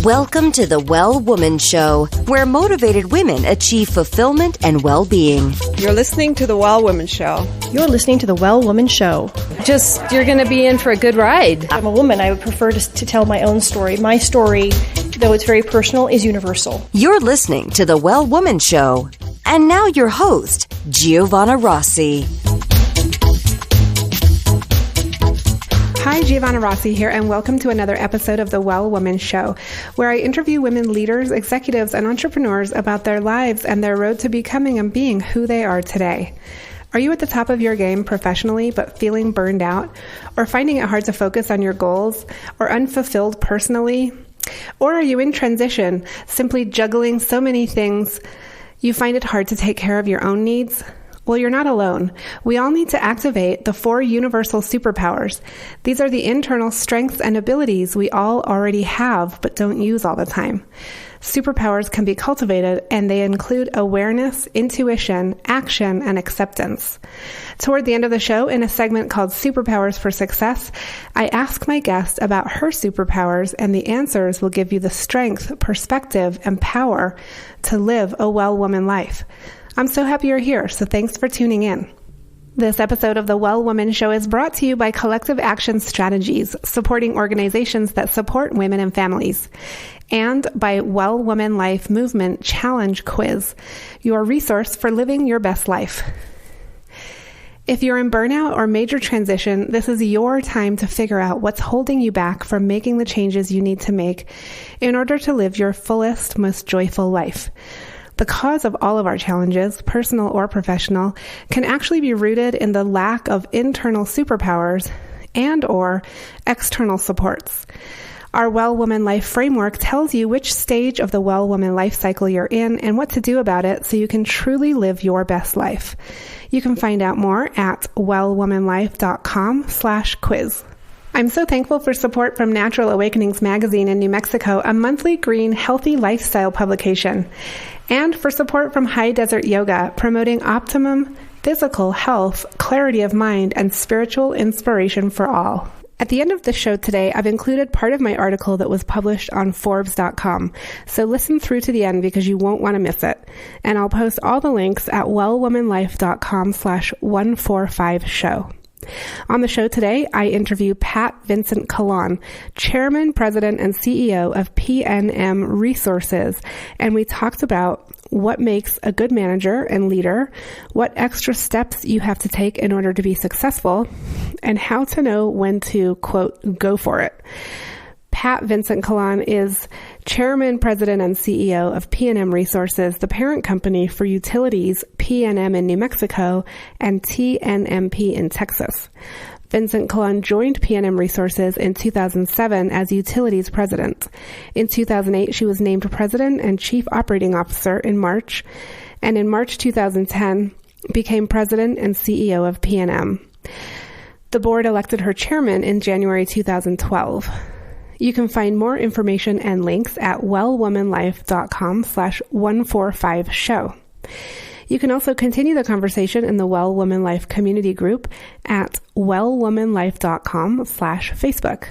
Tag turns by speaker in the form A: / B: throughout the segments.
A: Welcome to the Well Woman Show, where motivated women achieve fulfillment and well-being.
B: You're listening to the Well Woman Show.
C: You're listening to the Well Woman Show.
D: You're going to be in for a good ride.
C: I'm a woman. I would prefer to tell my own story. My story, though it's very personal, is universal.
A: You're listening to the Well Woman Show. And now your host, Giovanna Rossi.
E: Hi, Giovanna Rossi here, and welcome to another episode of the Well Woman Show, where I interview women leaders, executives, and entrepreneurs about their lives and their road to becoming and being who they are today. Are you at the top of your game professionally, but feeling burned out, or finding it hard to focus on your goals, or unfulfilled personally? Or are you in transition, simply juggling so many things you find it hard to take care of your own needs? Well, you're not alone. We all need to activate the 4 universal superpowers. These are the internal strengths and abilities we all already have, but don't use all the time. Superpowers can be cultivated, and they include awareness, intuition, action, and acceptance. Toward the end of the show, in a segment called Superpowers for Success, I ask my guest about her superpowers, and the answers will give you the strength, perspective, and power to live a well woman life. I'm so happy you're here, so thanks for tuning in. This episode of the Well Woman Show is brought to you by Collective Action Strategies, supporting organizations that support women and families, and by Well Woman Life Movement Challenge Quiz, your resource for living your best life. If you're in burnout or major transition, this is your time to figure out what's holding you back from making the changes you need to make in order to live your fullest, most joyful life. The cause of all of our challenges, personal or professional, can actually be rooted in the lack of internal superpowers and or external supports. Our Well Woman Life framework tells you which stage of the Well Woman life cycle you're in and what to do about it so you can truly live your best life. You can find out more at wellwomanlife.com/quiz. I'm so thankful for support from Natural Awakenings magazine in New Mexico, a monthly green, healthy lifestyle publication, and for support from High Desert Yoga, promoting optimum physical health, clarity of mind, and spiritual inspiration for all. At the end of the show today, I've included part of my article that was published on Forbes.com, so listen through to the end because you won't want to miss it. And I'll post all the links at wellwomanlife.com/145show. On the show today, I interview Pat Vincent-Collawn, Chairman, President, and CEO of PNM Resources, and we talked about what makes a good manager and leader, what extra steps you have to take in order to be successful, and how to know when to, quote, go for it. Pat Vincent-Collawn is Chairman, President, and CEO of PNM Resources, the parent company for utilities PNM in New Mexico and TNMP in Texas. Vincent-Collawn joined PNM Resources in 2007 as utilities president. In 2008, she was named president and chief operating officer in March, and in March 2010, became president and CEO of PNM. The board elected her chairman in January 2012. You can find more information and links at wellwomanlife.com/145show. You can also continue the conversation in the Well Woman Life community group at wellwomanlife.com/Facebook.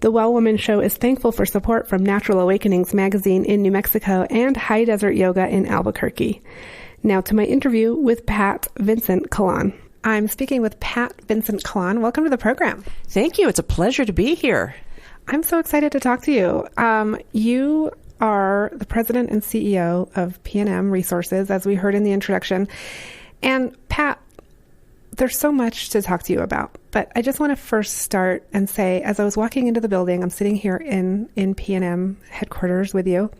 E: The Well Woman Show is thankful for support from Natural Awakenings magazine in New Mexico and High Desert Yoga in Albuquerque. Now to my interview with Pat Vincent-Collawn. I'm speaking with Pat Vincent-Collawn. Welcome to the program.
F: Thank you. It's a pleasure to be here.
E: I'm so excited to talk to you. You are the president and CEO of PNM Resources, as we heard in the introduction. And Pat, there's so much to talk to you about, but I just want to first start and say, as I was walking into the building, I'm sitting here in PNM headquarters with you.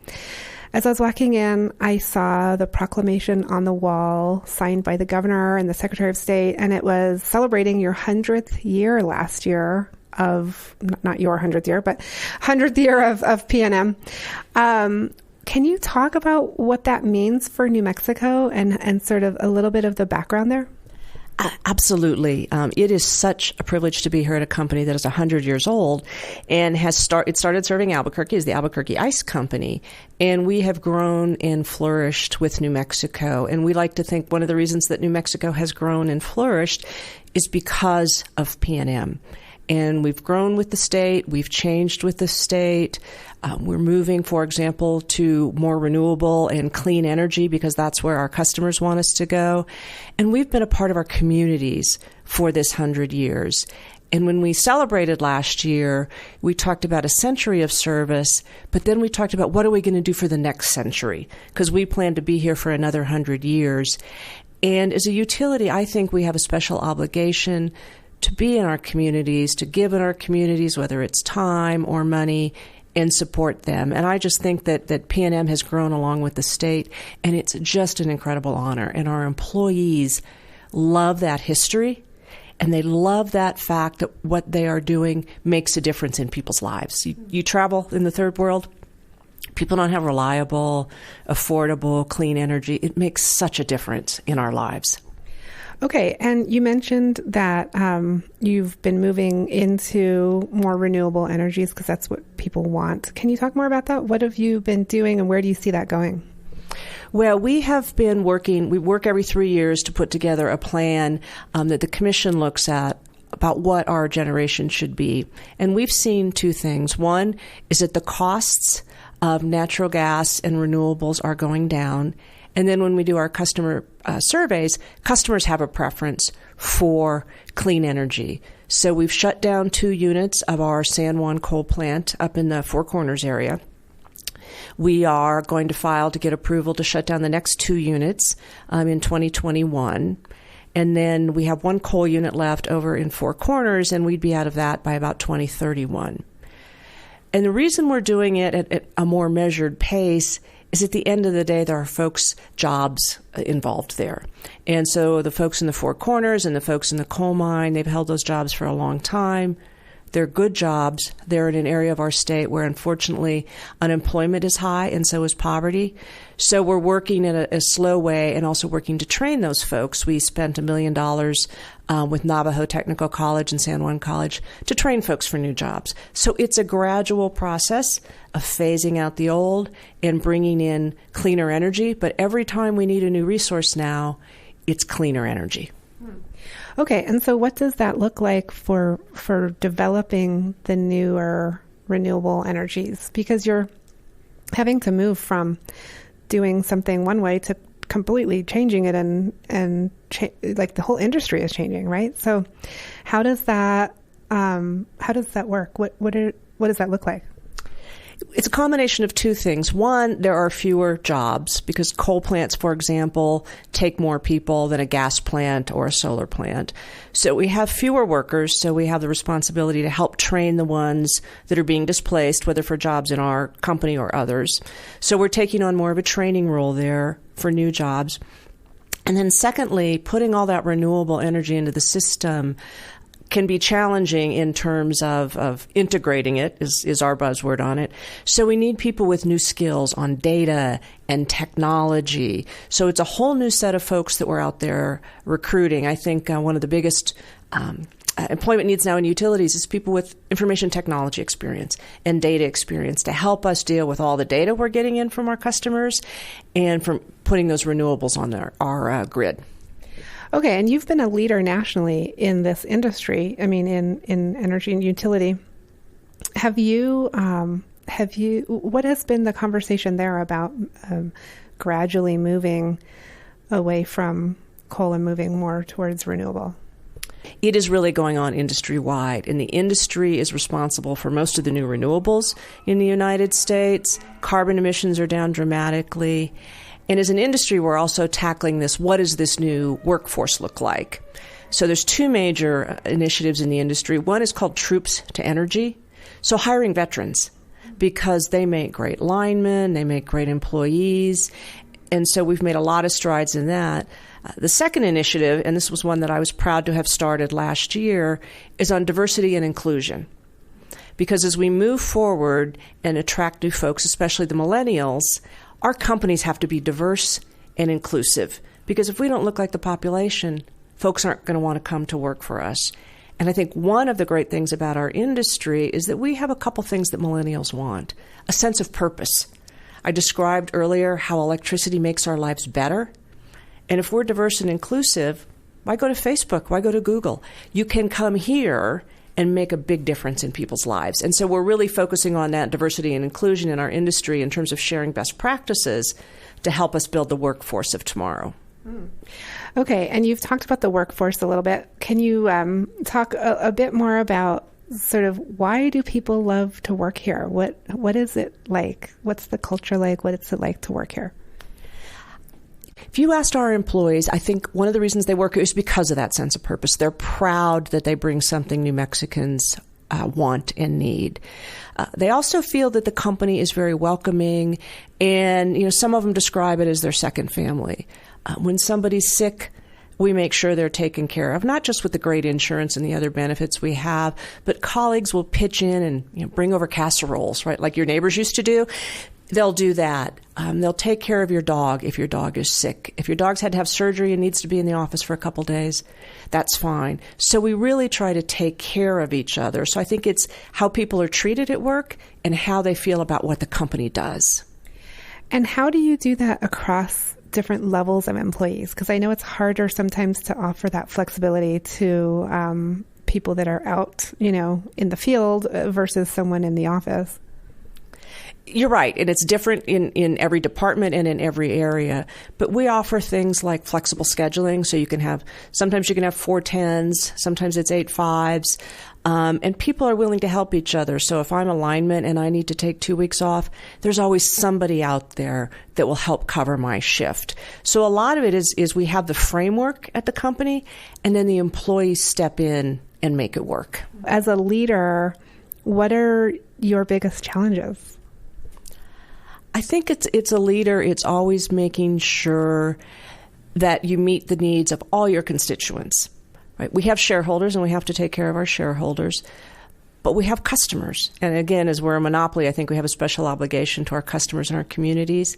E: As I was walking in, I saw the proclamation on the wall signed by the governor and the Secretary of State, and it was celebrating your 100th year last year of, not your 100th year, but 100th year of PNM. Can you talk about what that means for New Mexico and sort of a little bit of the background there?
F: Absolutely. It is such a privilege to be here at a company that is 100 years old and it started serving Albuquerque as the Albuquerque Ice Company. And we have grown and flourished with New Mexico. And we like to think one of the reasons that New Mexico has grown and flourished is because of PNM. And we've grown with the state. We've changed with the state. We're moving, for example, to more renewable and clean energy because that's where our customers want us to go. And we've been a part of our communities for this 100 years. And when we celebrated last year, we talked about a century of service, but then we talked about what are we going to do for the next century, because we plan to be here for another 100 years. And as a utility, I think we have a special obligation to be in our communities, to give in our communities, whether it's time or money, and support them. And I just think that PNM has grown along with the state, and it's just an incredible honor. And our employees love that history. And they love that fact that what they are doing makes a difference in people's lives. You travel in the third world, people don't have reliable, affordable, clean energy. It makes such a difference in our lives.
E: Okay, and you mentioned that you've been moving into more renewable energies because that's what people want. Can you talk more about that? What have you been doing and where do you see that going?
F: Well, we have been working, we work every 3 years to put together a plan that the Commission looks at about what our generation should be. And we've seen two things. One is that the costs of natural gas and renewables are going down. And then when we do our customer surveys, customers have a preference for clean energy. So we've shut down 2 units of our San Juan coal plant up in the Four Corners area. We are going to file to get approval to shut down the next 2 units in 2021. And then we have 1 coal unit left over in Four Corners, and we'd be out of that by about 2031. And the reason we're doing it at a more measured pace is at the end of the day, there are folks' jobs involved there. And so the folks in the Four Corners and the folks in the coal mine, they've held those jobs for a long time. They're good jobs. They're in an area of our state where, unfortunately, unemployment is high and so is poverty. So we're working in a slow way and also working to train those folks. We spent $1 million with Navajo Technical College and San Juan College to train folks for new jobs. So it's a gradual process of phasing out the old and bringing in cleaner energy. But every time we need a new resource now, it's cleaner energy.
E: Okay, and so what does that look like for developing the newer renewable energies? Because you're having to move from doing something one way to completely changing it, and like the whole industry is changing, right? So, how does that work? What does that look like?
F: It's a combination of 2 things. One, there are fewer jobs because coal plants, for example, take more people than a gas plant or a solar plant. So we have fewer workers, so we have the responsibility to help train the ones that are being displaced, whether for jobs in our company or others. So we're taking on more of a training role there for new jobs. And then secondly, putting all that renewable energy into the system can be challenging in terms of integrating it, is our buzzword on it. So we need people with new skills on data and technology. So it's a whole new set of folks that we're out there recruiting. I think one of the biggest employment needs now in utilities is people with information technology experience and data experience to help us deal with all the data we're getting in from our customers and from putting those renewables on our grid.
E: Okay, and you've been a leader nationally in this industry. I mean, in energy and utility. Have you? What has been the conversation there about gradually moving away from coal and moving more towards renewable?
F: It is really going on industry-wide, and the industry is responsible for most of the new renewables in the United States. Carbon emissions are down dramatically. And as an industry, we're also tackling this, what does this new workforce look like? So there's 2 major initiatives in the industry. One is called Troops to Energy. So hiring veterans, because they make great linemen, they make great employees. And so we've made a lot of strides in that. The second initiative, and this was one that I was proud to have started last year, is on diversity and inclusion. Because as we move forward and attract new folks, especially the millennials, our companies have to be diverse and inclusive, because if we don't look like the population, folks aren't going to want to come to work for us. And I think one of the great things about our industry is that we have a couple things that millennials want: a sense of purpose. I described earlier how electricity makes our lives better. And if we're diverse and inclusive, why go to Facebook? Why go to Google? You can come here and make a big difference in people's lives. And so we're really focusing on that diversity and inclusion in our industry in terms of sharing best practices to help us build the workforce of tomorrow.
E: Okay, and you've talked about the workforce a little bit. Can you talk a bit more about sort of why do people love to work here? What is it like? What's the culture like? What is it like to work here?
F: If you asked our employees, I think one of the reasons they work here is because of that sense of purpose. They're proud that they bring something New Mexicans want and need. They also feel that the company is very welcoming, and some of them describe it as their second family. When somebody's sick, we make sure they're taken care of, not just with the great insurance and the other benefits we have, but colleagues will pitch in and bring over casseroles, right, like your neighbors used to do. They'll do that. They'll take care of your dog if your dog is sick. If your dog's had to have surgery and needs to be in the office for a couple days, that's fine. So we really try to take care of each other. So I think it's how people are treated at work and how they feel about what the company does.
E: And how do you do that across different levels of employees? Because I know it's harder sometimes to offer that flexibility to people that are out, in the field versus someone in the office.
F: You're right, and it's different in every department and in every area. But we offer things like flexible scheduling, so sometimes you can have 4-10s, sometimes it's 8-5s, and people are willing to help each other. So if I'm a lineman and I need to take 2 weeks off, there's always somebody out there that will help cover my shift. So a lot of it is we have the framework at the company, and then the employees step in and make it work.
E: As a leader, what are your biggest challenges?
F: I think it's a leader. It's always making sure that you meet the needs of all your constituents. Right? We have shareholders, and we have to take care of our shareholders, but we have customers. And again, as we're a monopoly, I think we have a special obligation to our customers and our communities.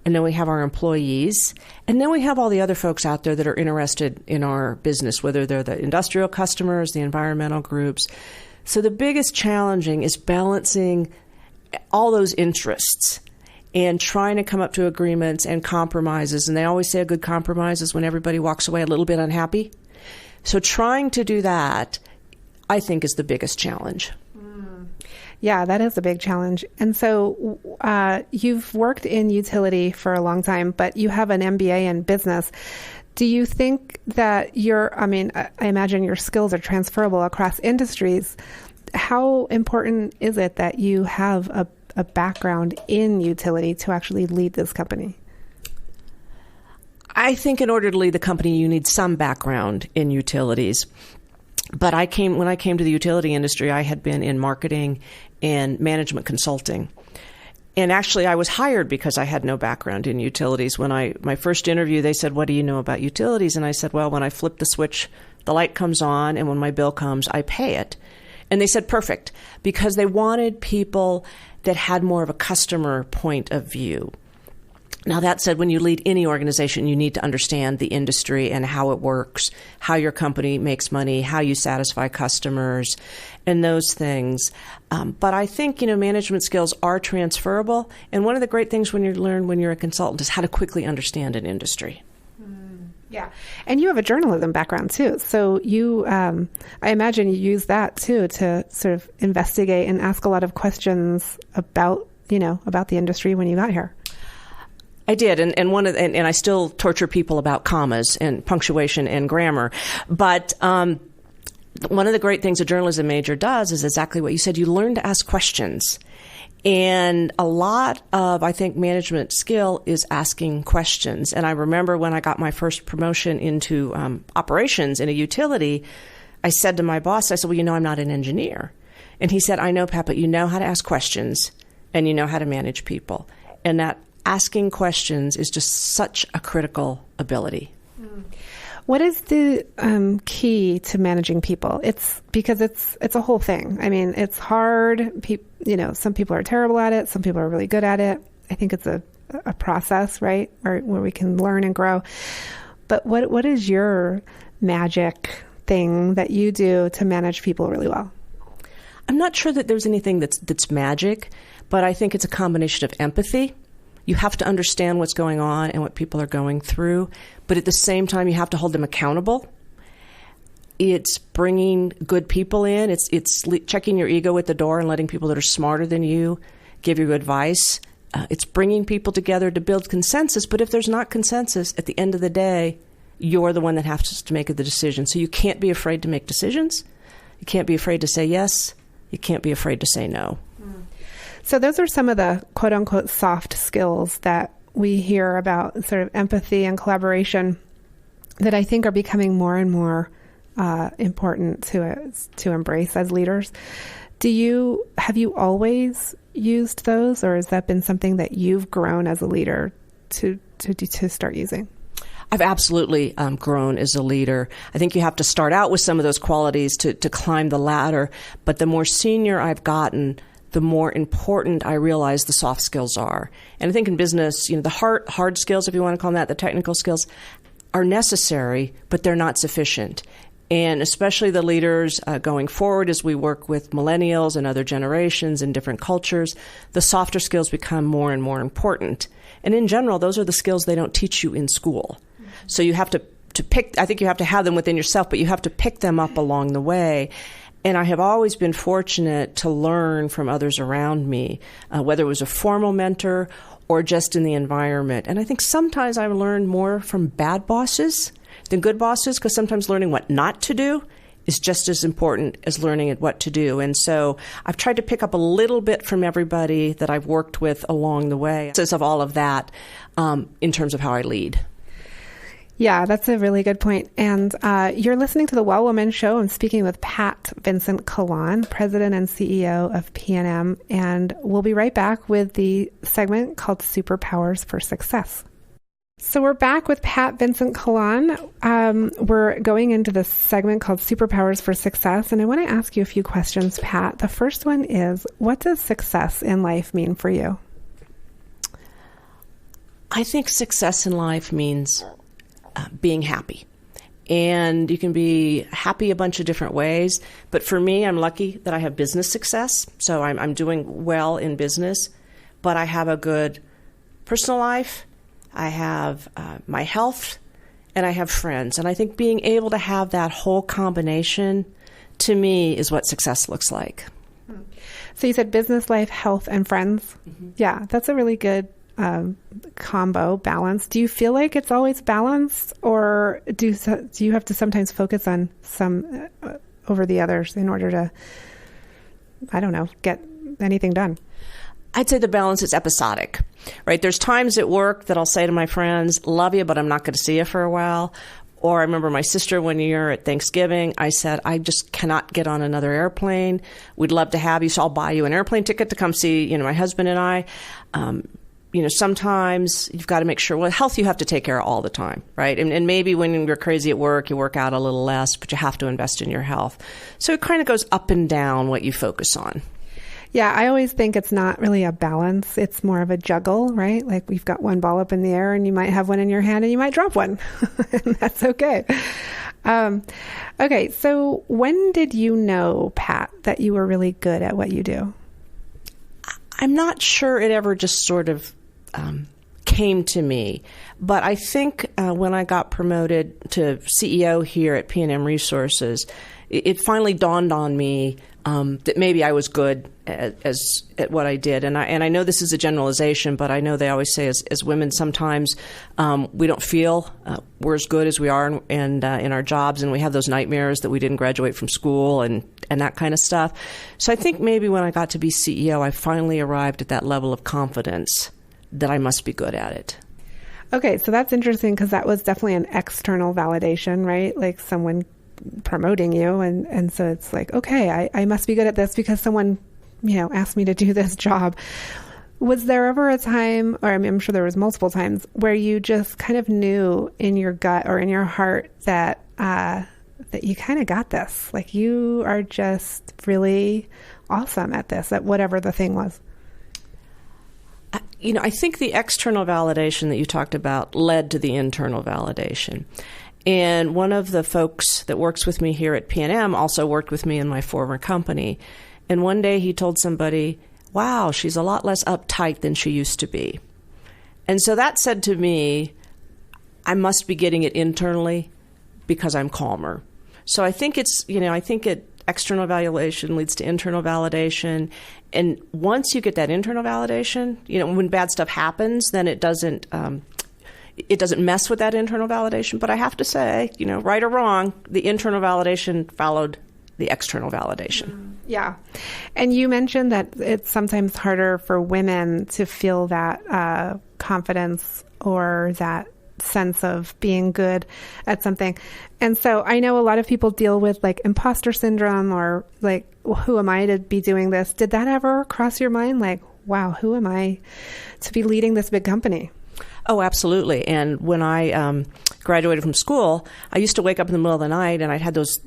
F: And then we have our employees. And then we have all the other folks out there that are interested in our business, whether they're the industrial customers, the environmental groups. So the biggest challenging is balancing all those interests and trying to come up to agreements and compromises. And they always say a good compromise is when everybody walks away a little bit unhappy. So trying to do that, I think, is the biggest challenge.
E: Yeah, that is a big challenge. And so you've worked in utility for a long time, but you have an MBA in business. Do you think that I imagine your skills are transferable across industries. How important is it that you have a background in utility to actually lead this company?
F: I think in order to lead the company, you need some background in utilities. But when I came to the utility industry, I had been in marketing and management consulting. And actually, I was hired because I had no background in utilities. When my first interview, they said, "What do you know about utilities?" And I said, "Well, when I flip the switch, the light comes on, and when my bill comes, I pay it." And they said, "Perfect," because they wanted people that had more of a customer point of view. Now, that said, when you lead any organization, you need to understand the industry and how it works, how your company makes money, how you satisfy customers, and those things. But I think, management skills are transferable. And one of the great things when you learn when you're a consultant is how to quickly understand an industry.
E: Yeah. And you have a journalism background, too. So I imagine you use that, too, to sort of investigate and ask a lot of questions about the industry when you got here.
F: I did, and I still torture people about commas and punctuation and grammar. But one of the great things a journalism major does is exactly what you said. You learn to ask questions. And a lot of, I think, management skill is asking questions. And I remember when I got my first promotion into operations in a utility, I said to my boss, I said, "Well, I'm not an engineer." And he said, "I know, Pat, but you know how to ask questions and you know how to manage people." And that asking questions is just such a critical ability.
E: What is the key to managing people? It's because it's a whole thing. I mean, it's hard. Some people are terrible at it. Some people are really good at it. I think it's a process, right, where we can learn and grow. But what is your magic thing that you do to manage people really well?
F: I'm not sure that there's anything that's magic, but I think it's a combination of empathy. You have to understand what's going on and what people are going through, but at the same time, you have to hold them accountable. It's bringing good people in. It's checking your ego at the door and letting people that are smarter than you give you advice. It's bringing people together to build consensus. But if there's not consensus, at the end of the day, you're the one that has to make the decision. So you can't be afraid to make decisions. You can't be afraid to say yes. You can't be afraid to say no.
E: So those are some of the quote unquote soft skills that we hear about, sort of empathy and collaboration, that I think are becoming more and more important to embrace as leaders. Have you always used those, or has that been something that you've grown as a leader to start using?
F: I've absolutely grown as a leader. I think you have to start out with some of those qualities to climb the ladder. But the more senior I've gotten, the more important I realize the soft skills are. And I think in business, the hard skills, if you want to call them that, the technical skills, are necessary, but they're not sufficient. And especially the leaders going forward as we work with millennials and other generations and different cultures, the softer skills become more and more important. And in general, those are the skills they don't teach you in school. So you have to pick, I think you have to have them within yourself, but you have to pick them up along the way. And I have always been fortunate to learn from others around me, whether it was a formal mentor or just in the environment. And I think sometimes I've learned more from bad bosses than good bosses, because sometimes learning what not to do is just as important as learning what to do. And so I've tried to pick up a little bit from everybody that I've worked with along the way, of all of that, in terms of how I lead.
E: Yeah, that's a really good point. And you're listening to The Well Woman Show. I'm speaking with Pat Vincent-Collawn, President and CEO of PNM. And we'll be right back with the segment called Superpowers for Success. So we're back with Pat Vincent-Collawn. We're going into this segment called Superpowers for Success. And I want to ask you a few questions, Pat. The first one is, what does success in life mean for you?
F: I think success in life means being happy. And you can be happy a bunch of different ways. But for me, I'm lucky that I have business success. So I'm doing well in business. But I have a good personal life. I have my health. And I have friends. And I think being able to have that whole combination, to me, is what success looks like.
E: So you said business life, health, and friends. Mm-hmm. Yeah, that's a really good combo, balance. Do you feel like it's always balanced, or do you have to sometimes focus on some over the others in order to, I don't know, get anything done?
F: I'd say the balance is episodic, right? There's times at work that I'll say to my friends, love you, but I'm not going to see you for a while. Or I remember my sister one year at Thanksgiving, I said, I just cannot get on another airplane. We'd love to have you, so I'll buy you an airplane ticket to come see, my husband and I. Sometimes you've got to make sure, health you have to take care of all the time, right? And maybe when you're crazy at work, you work out a little less, but you have to invest in your health. So it kind of goes up and down what you focus on.
E: Yeah, I always think it's not really a balance. It's more of a juggle, right? Like we've got one ball up in the air and you might have one in your hand and you might drop one. And that's okay. Okay, so when did you know, Pat, that you were really good at what you do?
F: I'm not sure it ever just sort of came to me. But I think when I got promoted to CEO here at PNM Resources, it finally dawned on me that maybe I was good at what I did. And I know this is a generalization, but I know they always say as women sometimes we don't feel we're as good as we are in our jobs, and we have those nightmares that we didn't graduate from school and that kind of stuff. So I think maybe when I got to be CEO, I finally arrived at that level of confidence that I must be good at it.
E: Okay, so that's interesting because that was definitely an external validation, right? Like someone promoting you. And so it's like, okay, I must be good at this because someone, asked me to do this job. Was there ever a time, or I'm sure there was multiple times, where you just kind of knew in your gut or in your heart that you kind of got this? Like you are just really awesome at this, at whatever the thing was.
F: I think the external validation that you talked about led to the internal validation. And one of the folks that works with me here at PNM also worked with me in my former company. And one day he told somebody, wow, she's a lot less uptight than she used to be. And so that said to me, I must be getting it internally because I'm calmer. So I think external evaluation leads to internal validation. And once you get that internal validation, when bad stuff happens, then it doesn't mess with that internal validation. But I have to say, right or wrong, the internal validation followed the external validation.
E: Yeah. And you mentioned that it's sometimes harder for women to feel that confidence or that sense of being good at something. And so I know a lot of people deal with like imposter syndrome or like, who am I to be doing this? Did that ever cross your mind? Like, wow, who am I to be leading this big company?
F: Oh, absolutely. And when I graduated from school, I used to wake up in the middle of the night and I'd had those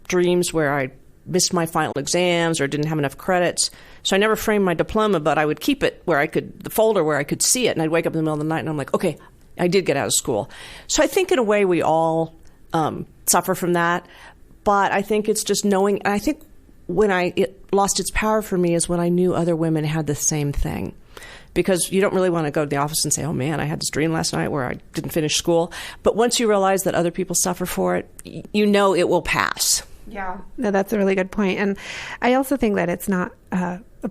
F: dreams where I missed my final exams or didn't have enough credits. So I never framed my diploma, but I would keep it the folder where I could see it. And I'd wake up in the middle of the night and I'm like, okay, I did get out of school. So I think in a way we all suffer from that. But I think it's just knowing, and I think when it lost its power for me is when I knew other women had the same thing. Because you don't really want to go to the office and say, oh man, I had this dream last night where I didn't finish school. But once you realize that other people suffer for it, it will pass.
E: Yeah, no, that's a really good point. And I also think that it's not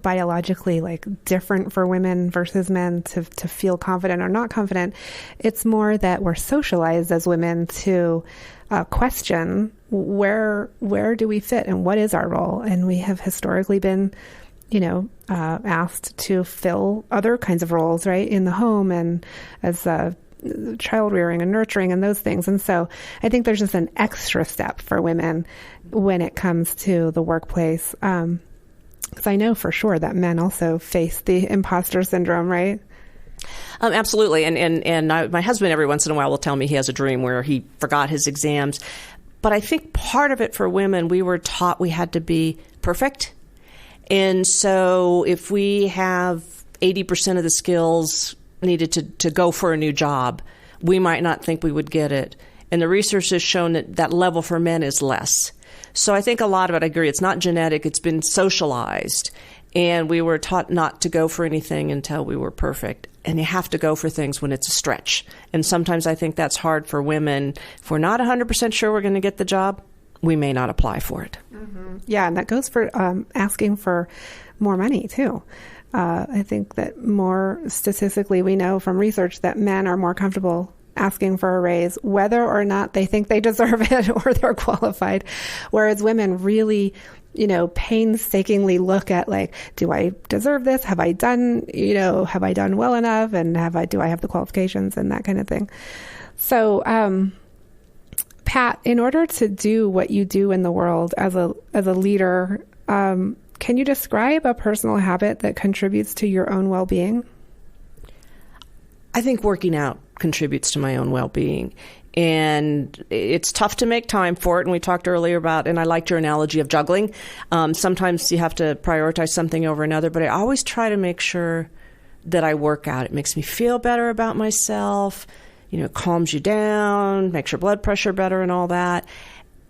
E: biologically like different for women versus men to feel confident or not confident. It's more that we're socialized as women to question where do we fit and what is our role. And we have historically been asked to fill other kinds of roles, right, in the home and as child rearing and nurturing and those things. And so I think there's just an extra step for women when it comes to the workplace. Because I know for sure that men also face the imposter syndrome, right?
F: Absolutely. And my husband every once in a while will tell me he has a dream where he forgot his exams. But I think part of it for women, we were taught we had to be perfect. And so if we have 80% of the skills needed to go for a new job, we might not think we would get it. And the research has shown that level for men is less. So I think a lot of it, I agree, it's not genetic, it's been socialized. And we were taught not to go for anything until we were perfect. And you have to go for things when it's a stretch. And sometimes I think that's hard for women. If we're not 100% sure we're going to get the job, we may not apply for it.
E: Mm-hmm. Yeah, and that goes for asking for more money, too. I think that more statistically, we know from research that men are more comfortable asking for a raise, whether or not they think they deserve it or they're qualified. Whereas women really, painstakingly look at like, do I deserve this? Have I done well enough? And do I have the qualifications and that kind of thing? So, Pat, in order to do what you do in the world as a leader, can you describe a personal habit that contributes to your own well-being?
F: I think working out contributes to my own well-being. And it's tough to make time for it. And we talked earlier about, and I liked your analogy of juggling. Sometimes you have to prioritize something over another, but I always try to make sure that I work out. It makes me feel better about myself. It calms you down, makes your blood pressure better and all that.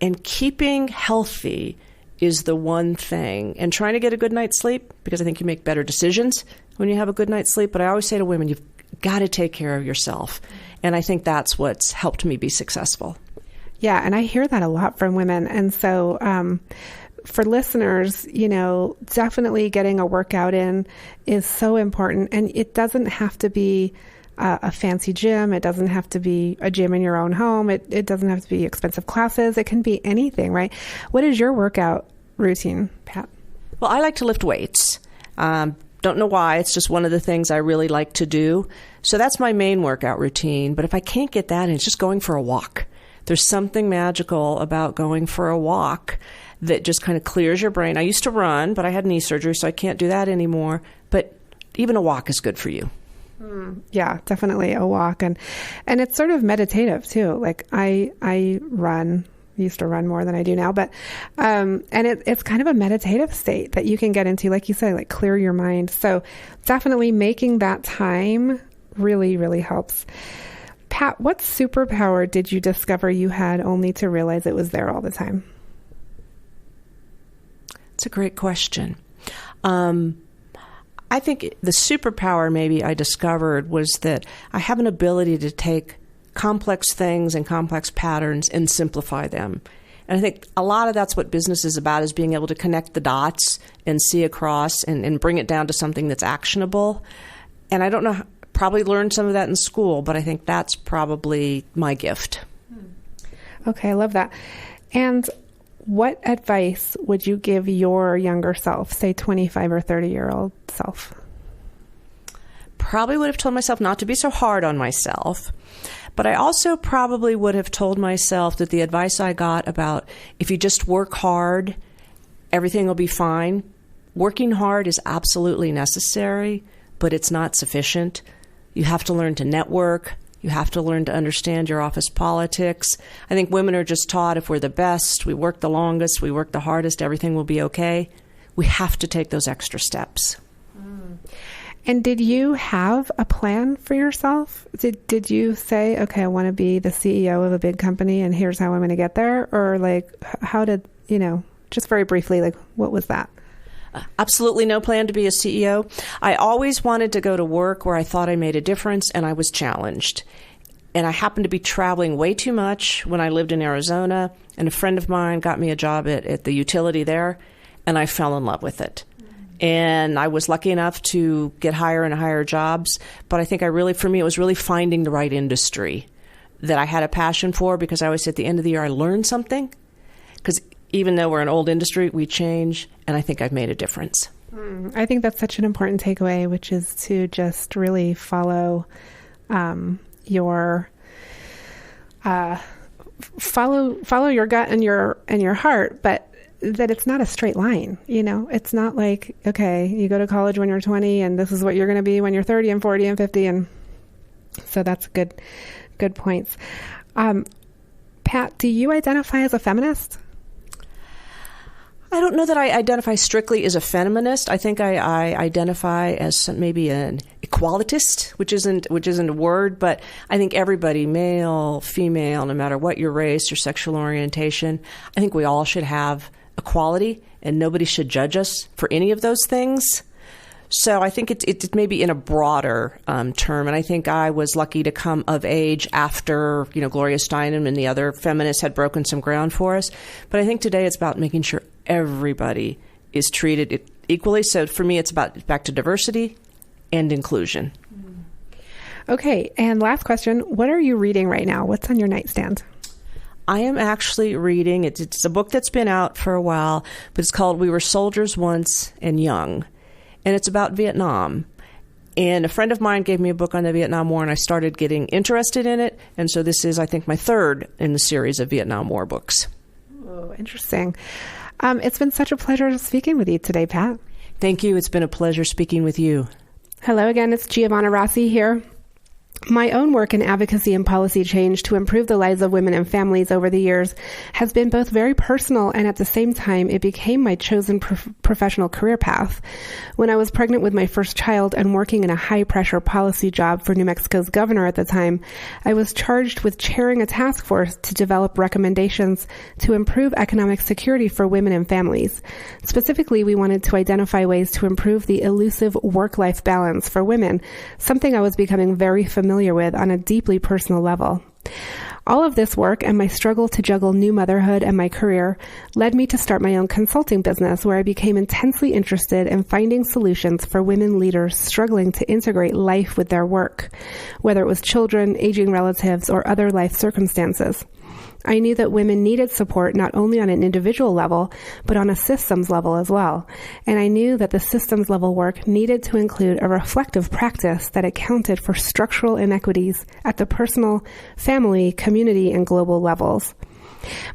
F: And keeping healthy is the one thing. And trying to get a good night's sleep, because I think you make better decisions when you have a good night's sleep. But I always say to women, you've got to take care of yourself. And I think that's what's helped me be successful.
E: Yeah, and I hear that a lot from women. And so for listeners, definitely getting a workout in is so important. And it doesn't have to be a fancy gym. It doesn't have to be a gym in your own home. It doesn't have to be expensive classes. It can be anything, right? What is your workout routine, Pat?
F: Well, I like to lift weights. Don't know why. It's just one of the things I really like to do. So that's my main workout routine. But if I can't get that in, it's just going for a walk. There's something magical about going for a walk that just kind of clears your brain. I used to run, but I had knee surgery, so I can't do that anymore. But even a walk is good for you.
E: Yeah, definitely a walk. And it's sort of meditative too. Like I run, used to run more than I do now, but, and it's kind of a meditative state that you can get into, like you said, like clear your mind. So definitely making that time really, really helps. Pat, what superpower did you discover you had only to realize it was there all the time?
F: It's a great question. I think the superpower maybe I discovered was that I have an ability to take complex things and complex patterns and simplify them. And I think a lot of that's what business is about, is being able to connect the dots and see across and bring it down to something that's actionable. And I don't know, probably learned some of that in school, but I think that's probably my gift.
E: Okay, I love that. And what advice would you give your younger self, say 25 or 30-year-old self?
F: Probably would have told myself not to be so hard on myself. But I also probably would have told myself that the advice I got about if you just work hard, everything will be fine. Working hard is absolutely necessary, but it's not sufficient. You have to learn to network. You have to learn to understand your office politics. I think women are just taught if we're the best, we work the longest, we work the hardest, everything will be okay. We have to take those extra steps.
E: And did you have a plan for yourself? Did you say, okay, I want to be the CEO of a big company and here's how I'm going to get there? Or like, how did, just very briefly, like, what was that?
F: Absolutely no plan to be a CEO. I always wanted to go to work where I thought I made a difference and I was challenged. And I happened to be traveling way too much when I lived in Arizona, and a friend of mine got me a job at the utility there, and I fell in love with it. And I was lucky enough to get higher and higher jobs. But I think for me, it was really finding the right industry that I had a passion for, because I always say at the end of the year, I learned something. Because even though we're an old industry, we change, and I think I've made a difference.
E: I think that's such an important takeaway, which is to just really follow your follow your gut and your heart, but that it's not a straight line. It's not like, okay, you go to college when you're 20 and this is what you're going to be when you're 30 and 40 and 50. And so that's good points. Pat, do you identify as a feminist?
F: I don't know that I identify strictly as a feminist. I think I identify as maybe an equalitist, which isn't a word, but I think everybody, male, female, no matter what your race, your sexual orientation, I think we all should have equality, and nobody should judge us for any of those things. So I think it's maybe in a broader term, and I think I was lucky to come of age after Gloria Steinem and the other feminists had broken some ground for us. But I think today it's about making sure everybody is treated equally. So for me, it's about back to diversity and inclusion.
E: Okay, and last question: what are you reading right now? What's on your nightstand?
F: I am actually reading. It's a book that's been out for a while, but it's called "We Were Soldiers Once and Young." And it's about Vietnam. And a friend of mine gave me a book on the Vietnam War, and I started getting interested in it. And so this is, I think, my third in the series of Vietnam War books.
E: Oh, interesting. It's been such a pleasure speaking with you today, Pat.
F: Thank you. It's been a pleasure speaking with you.
E: Hello again. It's Giovanna Rossi here. My own work in advocacy and policy change to improve the lives of women and families over the years has been both very personal, and at the same time, it became my chosen professional career path. When I was pregnant with my first child and working in a high-pressure policy job for New Mexico's governor at the time, I was charged with chairing a task force to develop recommendations to improve economic security for women and families. Specifically, we wanted to identify ways to improve the elusive work-life balance for women, something I was becoming very familiar with on a deeply personal level. All of this work and my struggle to juggle new motherhood and my career led me to start my own consulting business, where I became intensely interested in finding solutions for women leaders struggling to integrate life with their work, whether it was children, aging relatives, or other life circumstances. I knew that women needed support not only on an individual level, but on a systems level as well. And I knew that the systems level work needed to include a reflective practice that accounted for structural inequities at the personal, family, community, and global levels.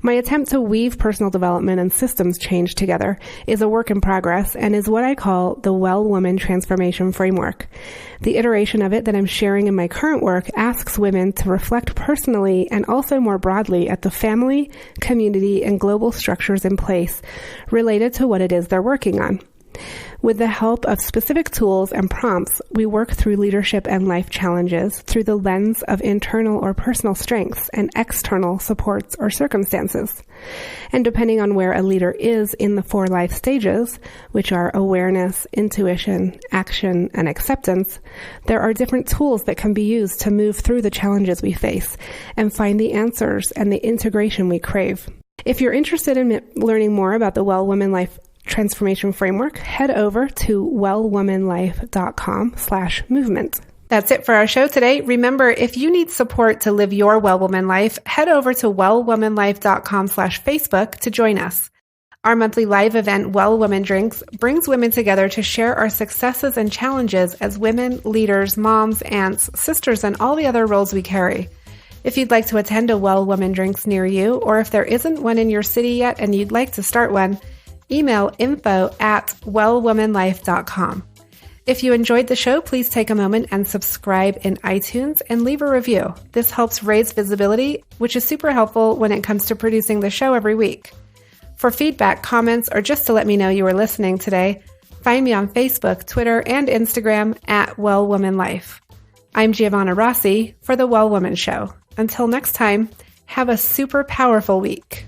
E: My attempt to weave personal development and systems change together is a work in progress and is what I call the Well Woman Transformation Framework. The iteration of it that I'm sharing in my current work asks women to reflect personally and also more broadly at the family, community, and global structures in place related to what it is they're working on. With the help of specific tools and prompts, we work through leadership and life challenges through the lens of internal or personal strengths and external supports or circumstances. And depending on where a leader is in the 4 life stages, which are awareness, intuition, action, and acceptance, there are different tools that can be used to move through the challenges we face and find the answers and the integration we crave. If you're interested in learning more about the Well Woman Life Transformation Framework, head over to wellwomanlife.com/movement. That's it for our show today. Remember, if you need support to live your Well Woman Life, head over to wellwomanlife.com/Facebook to join us. Our monthly live event, Well Woman Drinks, brings women together to share our successes and challenges as women, leaders, moms, aunts, sisters, and all the other roles we carry. If you'd like to attend a Well Woman Drinks near you, or if there isn't one in your city yet and you'd like to start one, email info@wellwomanlife.com. If you enjoyed the show, please take a moment and subscribe in iTunes and leave a review. This helps raise visibility, which is super helpful when it comes to producing the show every week. For feedback, comments, or just to let me know you were listening today, find me on Facebook, Twitter, and Instagram @WellWomanLife. I'm Giovanna Rossi for The Well Woman Show. Until next time, have a super powerful week.